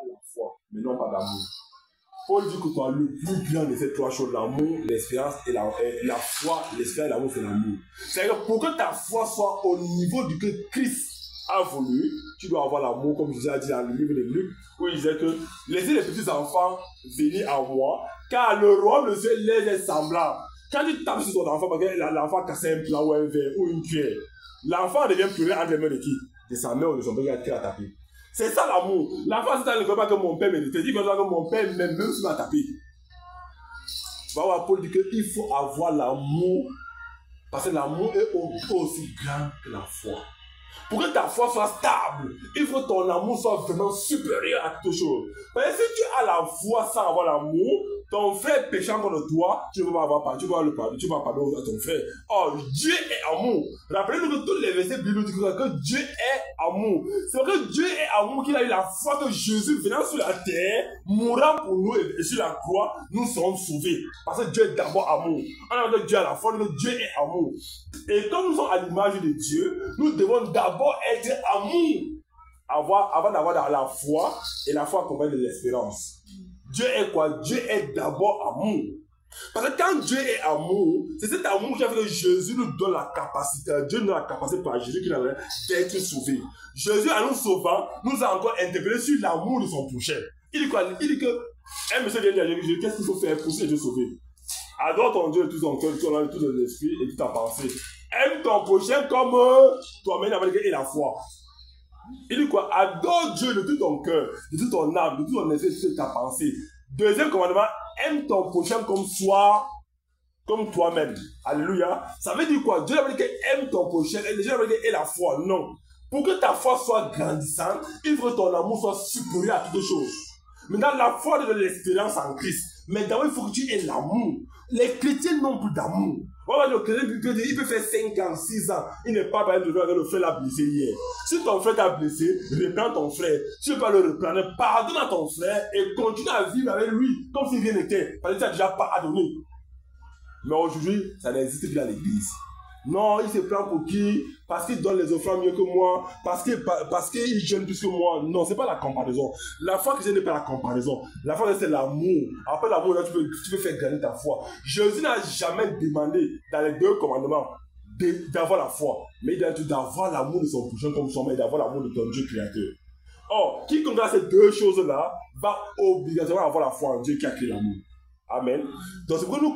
la foi, mais non pas d'amour. Paul dit que toi, le plus grand de ces trois choses, l'amour, l'espérance et la foi, l'espérance et l'amour, c'est l'amour. C'est-à-dire que pour que ta foi soit au niveau du que Christ a voulu, tu dois avoir l'amour, comme Jésus a dit dans le livre de Luc, où il disait que laissez les petits enfants venir à moi, car le royaume de Dieu les est semblable. Quand tu tapes sur ton enfant, parce que l'enfant a cassé un plat ou un verre ou une cuillère, l'enfant devient pleurer entre les mains de qui? De sa mère ou de son père qui a tapé. C'est ça l'amour. L'enfant, c'est ça, ne veut pas que mon père me dit que mon père m'aime, même s'il m'a tapé. Paul dit qu'il faut avoir l'amour, parce que l'amour est aussi grand que la foi. Pour que ta foi soit stable, il faut que ton amour soit vraiment supérieur à toute chose. Parce que si tu as la foi sans avoir l'amour, ton frère péchant contre toi, tu ne vas pas avoir pardon, tu vas le pardon, tu vas pardonner à ton frère. Or, Dieu est amour. Rappelez-vous que tous les versets bibliques disent que Dieu est amour. C'est parce que Dieu est amour qu'il a eu la foi que Jésus venant sur la terre, mourant pour nous et sur la croix, nous serons sauvés. Parce que Dieu est d'abord amour. On a dit que Dieu a la foi, que Dieu est amour. Et comme nous sommes à l'image de Dieu, nous devons d'abord être amour avant d'avoir la foi, et la foi accompagne de l'espérance. Dieu est quoi? Dieu est d'abord amour. Parce que quand Dieu est amour, c'est cet amour qui a fait que Jésus nous donne la capacité, Dieu nous donne la capacité par Jésus qu'il avait d'être sauvé. Jésus, en nous sauvant, nous a encore interpellé sur l'amour de son prochain. Il dit quoi? Il dit que un monsieur vient dire à Jésus, qu'est-ce qu'il faut faire pour être sauvé? Adore ton Dieu de tout ton cœur, de tout ton âme, de tout ton esprit et de toute ta pensée. Aime ton prochain comme toi-même avec la foi. Il dit quoi? Adore Dieu de tout ton cœur, de toute ton âme, de tout ton esprit, de toute ta pensée. Deuxième commandement, aime ton prochain comme toi-même. Alléluia. Ça veut dire quoi? Dieu n'a pas dit que aime ton prochain, Dieu n'a pas dit que la foi. Non. Pour que ta foi soit grandissante, il faut que ton amour soit supérieur à toutes choses. Maintenant, la foi de l'espérance en Christ. Mais d'abord, il faut que tu aies l'amour. Les chrétiens n'ont plus d'amour. Le chrétien, il peut faire 5 ans, 6 ans. Il n'est pas capable de voir que le frère l'a blessé hier. Si ton frère t'a blessé, reprends ton frère. Si tu ne peux pas le reprendre, pardonne à ton frère et continue à vivre avec lui comme s'il rien n'était. Parce que tu as déjà pardonné. Mais aujourd'hui, ça n'existe plus à l'église. Non, il se prend pour qui? Parce qu'il donne les offrandes mieux que moi, parce qu'il jeûne plus que moi. Non, ce n'est pas la comparaison. La foi chrétienne n'est pas la comparaison. La foi c'est l'amour. Après l'amour, là, tu peux faire gagner ta foi. Jésus n'a jamais demandé dans les 2 commandements d'avoir la foi. Mais il a dit d'avoir l'amour de son prochain comme son, mais d'avoir l'amour de ton Dieu créateur. Or, quiconque a ces 2 choses-là va obligatoirement avoir la foi en Dieu qui a créé l'amour. Amen. Donc c'est pour nous